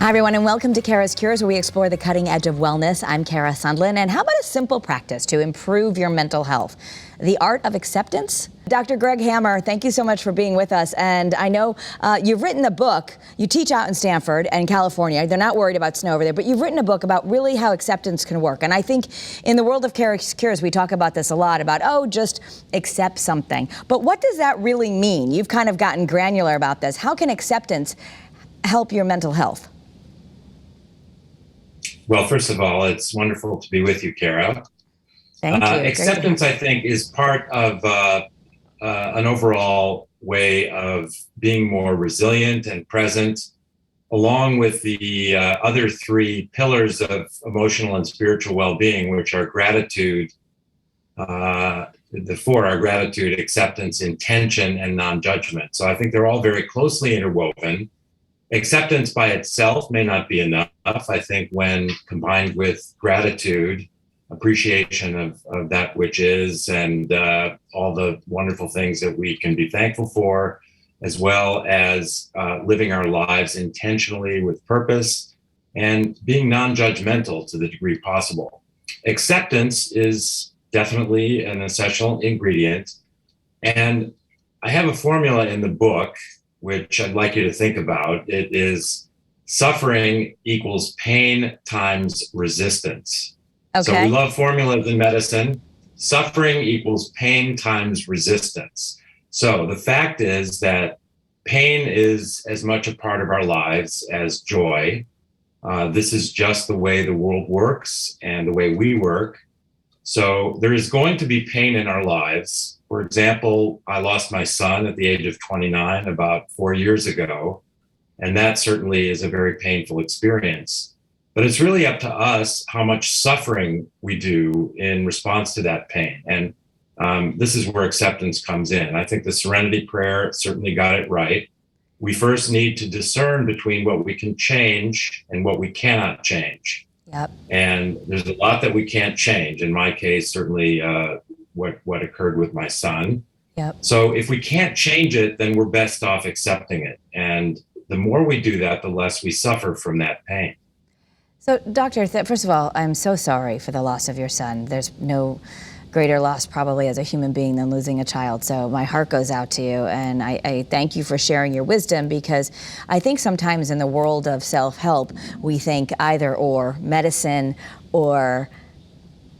Hi, everyone, and welcome to Kara's Cures, where we explore the cutting edge of wellness. I'm Kara Sundlin, and how about a simple practice to improve your mental health? The art of acceptance? Dr. Greg Hammer, thank you so much for being with us. And I know you've written a book. You teach out in Stanford and California. They're not worried about snow over there, but you've written a book about really how acceptance can work. And I think in the world of Kara's Cures, we talk about this a lot, about, just accept something. But what does that really mean? You've kind of gotten granular about this. How can acceptance help your mental health? Well, first of all, it's wonderful to be with you, Kara. Thank you. Acceptance, I think, is part of an overall way of being more resilient and present, along with the other three pillars of emotional and spiritual well-being, which are gratitude. The four are gratitude, acceptance, intention, and non-judgment. So I think they're all very closely interwoven. Acceptance by itself may not be enough. I think when combined with gratitude, appreciation of that which is, and all the wonderful things that we can be thankful for, as well as living our lives intentionally with purpose and being non-judgmental to the degree possible. Acceptance is definitely an essential ingredient. And I have a formula in the book which I'd like you to think about. It is suffering equals pain times resistance. Okay. So we love formulas in medicine. Suffering equals pain times resistance. So the fact is that pain is as much a part of our lives as joy. This is just the way the world works and the way we work. So there is going to be pain in our lives. For example, I lost my son at the age of 29 about 4 years ago, and that certainly is a very painful experience. But it's really up to us how much suffering we do in response to that pain. And this is where acceptance comes in. I think the Serenity Prayer certainly got it right. We first need to discern between what we can change and what we cannot change. Yep. And there's a lot that we can't change. In my case, certainly what occurred with my son. Yep. So if we can't change it, then we're best off accepting it. And the more we do that, the less we suffer from that pain. So, Doctor, first of all, I'm so sorry for the loss of your son. There's no greater loss probably as a human being than losing a child. So my heart goes out to you, and I thank you for sharing your wisdom, because I think sometimes in the world of self-help, we think either or, medicine or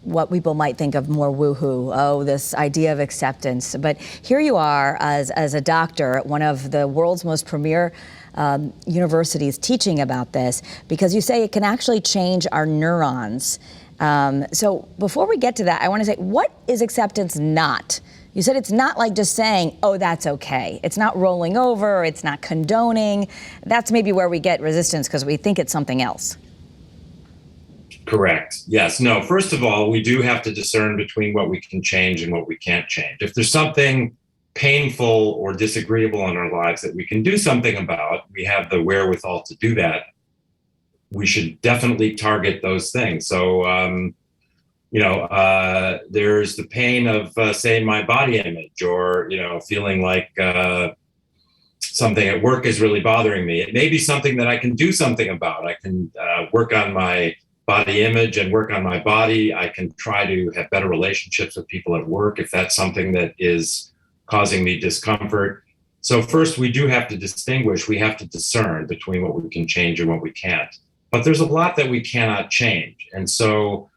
what people might think of more woohoo, this idea of acceptance. But here you are as a doctor at one of the world's most premier universities teaching about this, because you say it can actually change our neurons. So before we get to that, I want to say, what is acceptance not? You said it's not like just saying, that's okay. It's not rolling over. It's not condoning. That's maybe where we get resistance, because we think it's something else. Correct. Yes. No, first of all, we do have to discern between what we can change and what we can't change. If there's something painful or disagreeable in our lives that we can do something about, we have the wherewithal to do that, we should definitely target those things. So, there's the pain of, say, my body image, or, feeling like something at work is really bothering me. It may be something that I can do something about. I can work on my body image and work on my body. I can try to have better relationships with people at work if that's something that is causing me discomfort. So first, we do have to distinguish. We have to discern between what we can change and what we can't. But there's a lot that we cannot change. And so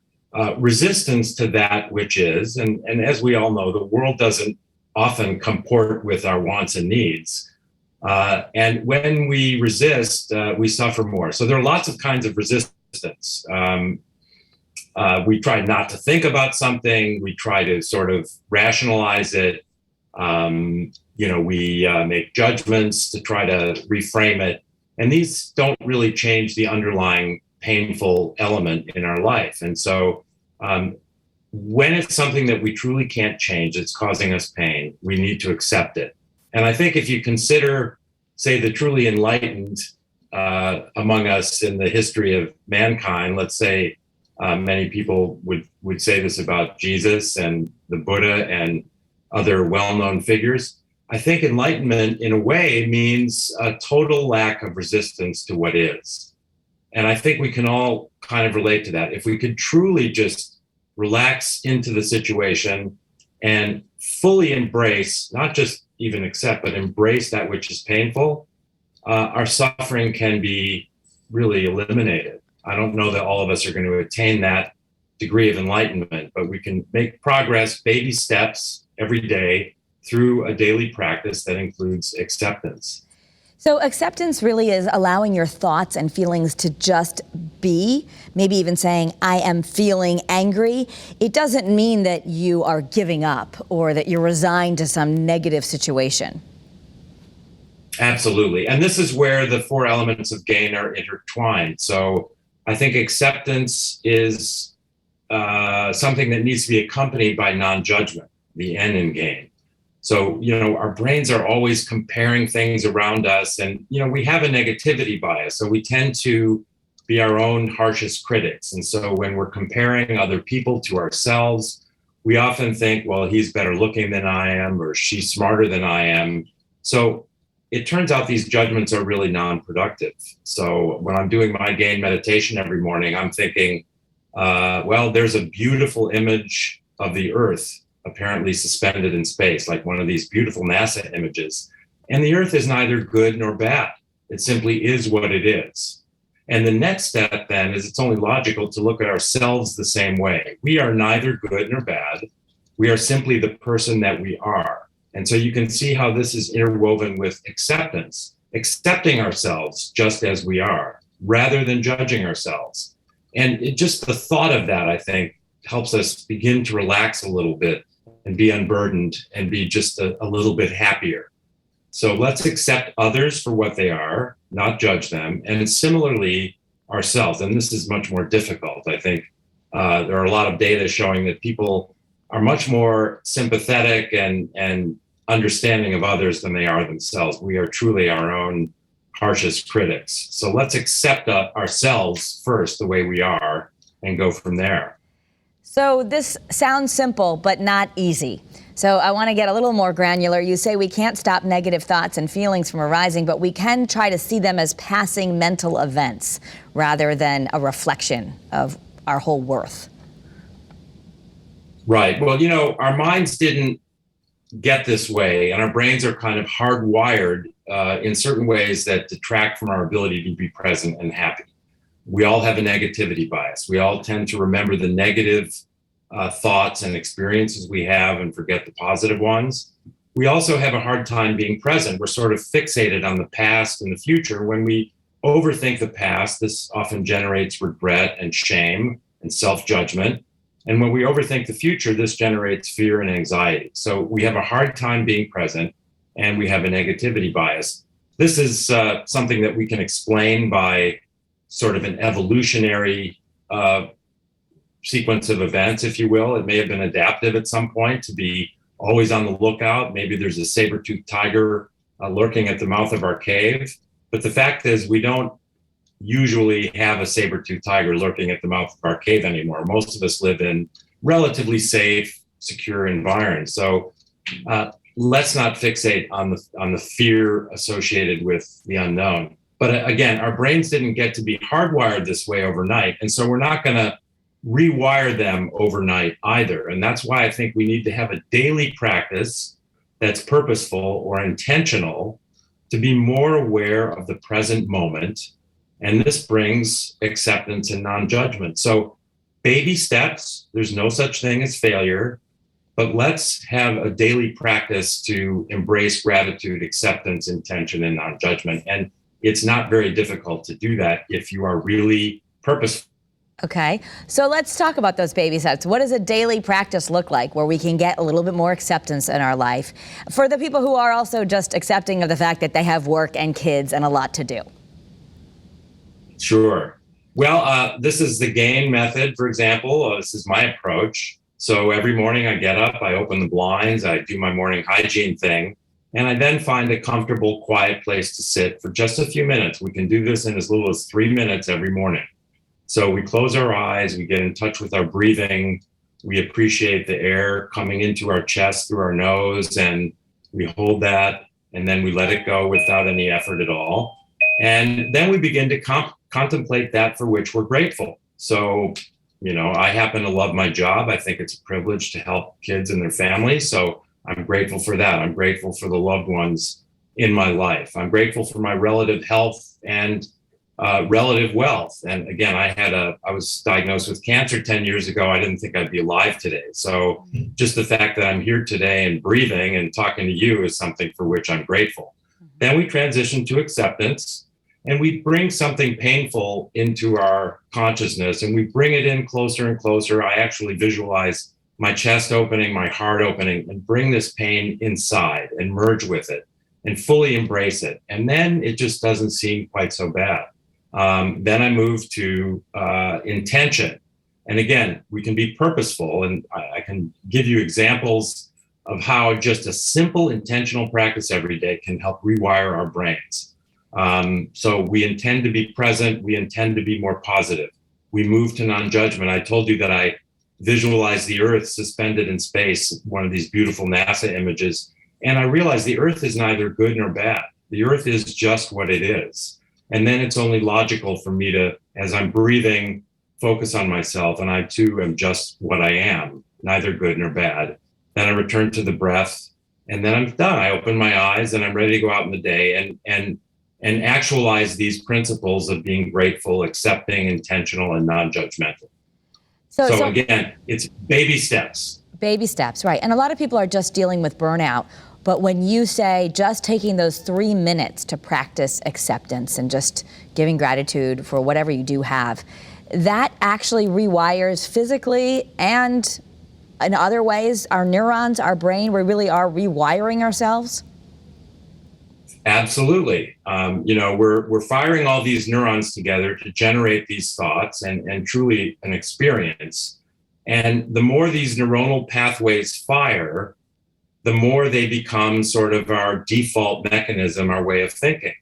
resistance to that which is, and as we all know, the world doesn't often comport with our wants and needs. And when we resist, we suffer more. So there are lots of kinds of resistance. We try not to think about something. We try to sort of rationalize it. We make judgments to try to reframe it. And these don't really change the underlying painful element in our life. And so when it's something that we truly can't change, it's causing us pain, we need to accept it. And I think if you consider, say, the truly enlightened among us in the history of mankind, let's say many people would say this about Jesus and the Buddha and other well-known figures. I think enlightenment, in a way, means a total lack of resistance to what is. And I think we can all kind of relate to that. If we could truly just relax into the situation and fully embrace, not just even accept, but embrace that which is painful, our suffering can be really eliminated. I don't know that all of us are going to attain that degree of enlightenment, but we can make progress, baby steps every day through a daily practice that includes acceptance. So acceptance really is allowing your thoughts and feelings to just be, maybe even saying, I am feeling angry. It doesn't mean that you are giving up or that you're resigned to some negative situation. Absolutely. And this is where the four elements of gain are intertwined. So I think acceptance is something that needs to be accompanied by non-judgment, the N in gain. So, our brains are always comparing things around us, and, we have a negativity bias. So we tend to be our own harshest critics. And so when we're comparing other people to ourselves, we often think, well, he's better looking than I am, or she's smarter than I am. So it turns out these judgments are really non-productive. So when I'm doing my gain meditation every morning, I'm thinking, well, there's a beautiful image of the Earth apparently suspended in space, like one of these beautiful NASA images. And the Earth is neither good nor bad. It simply is what it is. And the next step then is it's only logical to look at ourselves the same way. We are neither good nor bad. We are simply the person that we are. And so you can see how this is interwoven with acceptance, accepting ourselves just as we are, rather than judging ourselves. And just the thought of that, I think, helps us begin to relax a little bit and be unburdened and be just a little bit happier. So let's accept others for what they are, not judge them, and similarly ourselves. And this is much more difficult. I think there are a lot of data showing that people are much more sympathetic and understanding of others than they are themselves. We are truly our own harshest critics. So let's accept ourselves first the way we are and go from there. So this sounds simple, but not easy. So I want to get a little more granular. You say we can't stop negative thoughts and feelings from arising, but we can try to see them as passing mental events rather than a reflection of our whole worth. Right. Well, our minds didn't get this way, and our brains are kind of hardwired in certain ways that detract from our ability to be present and happy. We all have a negativity bias. We all tend to remember the negative thoughts and experiences we have and forget the positive ones. We also have a hard time being present. We're sort of fixated on the past and the future. When we overthink the past, this often generates regret and shame and self-judgment. And when we overthink the future, this generates fear and anxiety. So we have a hard time being present, and we have a negativity bias. This is something that we can explain by sort of an evolutionary sequence of events, if you will. It may have been adaptive at some point to be always on the lookout. Maybe there's a saber-toothed tiger lurking at the mouth of our cave. But the fact is, we don't usually have a saber-toothed tiger lurking at the mouth of our cave anymore. Most of us live in relatively safe, secure environments. So let's not fixate on the fear associated with the unknown. But again, our brains didn't get to be hardwired this way overnight. And so we're not going to rewire them overnight either. And that's why I think we need to have a daily practice that's purposeful or intentional to be more aware of the present moment. And this brings acceptance and non-judgment. So baby steps, there's no such thing as failure, but let's have a daily practice to embrace gratitude, acceptance, intention, and non-judgment. And it's not very difficult to do that if you are really purposeful. Okay, so let's talk about those baby steps. What does a daily practice look like where we can get a little bit more acceptance in our life for the people who are also just accepting of the fact that they have work and kids and a lot to do? Sure. Well, this is the GAIN method, for example. This is my approach. So every morning I get up, I open the blinds, I do my morning hygiene thing, and I then find a comfortable, quiet place to sit for just a few minutes. We can do this in as little as 3 minutes every morning. So we close our eyes, we get in touch with our breathing, we appreciate the air coming into our chest through our nose, and we hold that, and then we let it go without any effort at all. And then we begin to contemplate that for which we're grateful. So, I happen to love my job. I think it's a privilege to help kids and their families. So I'm grateful for that. I'm grateful for the loved ones in my life. I'm grateful for my relative health and relative wealth. And again, I was diagnosed with cancer 10 years ago. I didn't think I'd be alive today. So just the fact that I'm here today and breathing and talking to you is something for which I'm grateful. Then we transition to acceptance, and we bring something painful into our consciousness, and we bring it in closer and closer. I actually visualize my chest opening, my heart opening, and bring this pain inside and merge with it and fully embrace it. And then it just doesn't seem quite so bad. Then I move to intention. And again, we can be purposeful, and I can give you examples of how just a simple intentional practice every day can help rewire our brains. So we intend to be present. We intend to be more positive. We move to non-judgment. I told you that I visualized the Earth suspended in space, one of these beautiful NASA images. And I realized the Earth is neither good nor bad. The Earth is just what it is. And then it's only logical for me to, as I'm breathing, focus on myself. And I too am just what I am, neither good nor bad. Then I return to the breath, and then I'm done. I open my eyes and I'm ready to go out in the day and actualize these principles of being grateful, accepting, intentional, and non-judgmental. So again, it's baby steps. Baby steps, right. And a lot of people are just dealing with burnout. But when you say just taking those 3 minutes to practice acceptance and just giving gratitude for whatever you do have, that actually rewires physically and in other ways our neurons, our brain. We really are rewiring ourselves. Absolutely. We're firing all these neurons together to generate these thoughts and truly an experience. And the more these neuronal pathways fire, the more they become sort of our default mechanism, our way of thinking.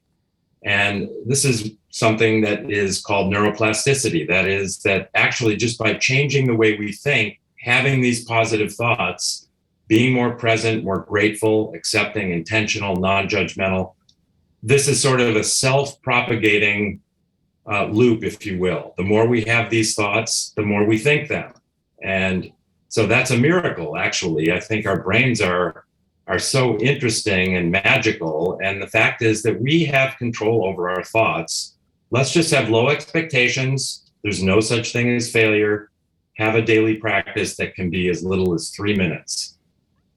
And this is something that is called neuroplasticity. That is that actually just by changing the way we think, having these positive thoughts, being more present, more grateful, accepting, intentional, non-judgmental, this is sort of a self-propagating loop, if you will. The more we have these thoughts, the more we think them. And so that's a miracle, actually. I think our brains are so interesting and magical. And the fact is that we have control over our thoughts. Let's just have low expectations. There's no such thing as failure. Have a daily practice that can be as little as 3 minutes.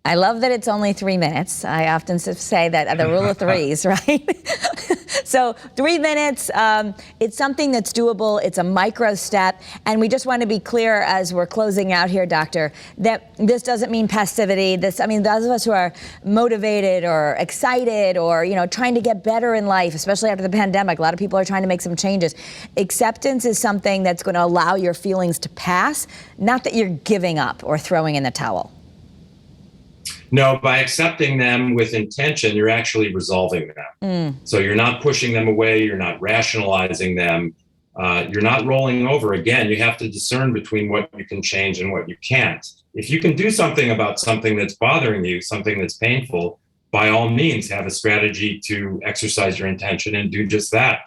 I love that it's only 3 minutes. I often say that the rule of threes, right? So 3 minutes, it's something that's doable. It's a micro step. And we just want to be clear as we're closing out here, Doctor, that this doesn't mean passivity. Those of us who are motivated or excited or, trying to get better in life, especially after the pandemic, a lot of people are trying to make some changes. Acceptance is something that's going to allow your feelings to pass, not that you're giving up or throwing in the towel. No, by accepting them with intention, you're actually resolving them. So you're not pushing them away. You're not rationalizing them. You're not rolling over. Again, you have to discern between what you can change and what you can't. If you can do something about something that's bothering you, something that's painful, by all means, have a strategy to exercise your intention and do just that.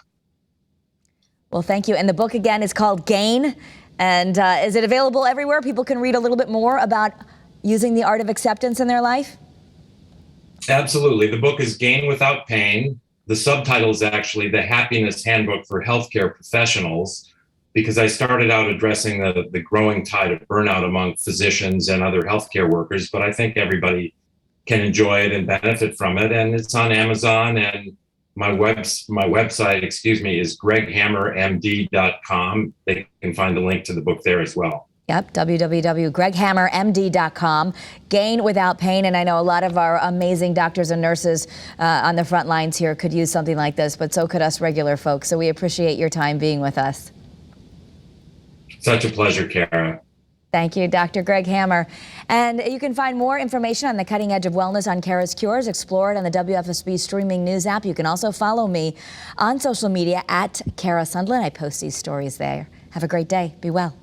Well, thank you. And the book, again, is called Gain. And is it available everywhere? People can read a little bit more about using the art of acceptance in their life? Absolutely. The book is Gain Without Pain. The subtitle is actually The Happiness Handbook for Healthcare Professionals, because I started out addressing the growing tide of burnout among physicians and other healthcare workers, but I think everybody can enjoy it and benefit from it. And it's on Amazon, and my website, is greghammermd.com. They can find the link to the book there as well. Yep, www.greghammermd.com. Gain Without Pain. And I know a lot of our amazing doctors and nurses on the front lines here could use something like this, but so could us regular folks. So we appreciate your time being with us. Such a pleasure, Kara. Thank you, Dr. Greg Hammer. And you can find more information on the cutting edge of wellness on Kara's Cures. Explore it on the WFSB streaming news app. You can also follow me on social media at Kara Sundlin. I post these stories there. Have a great day. Be well.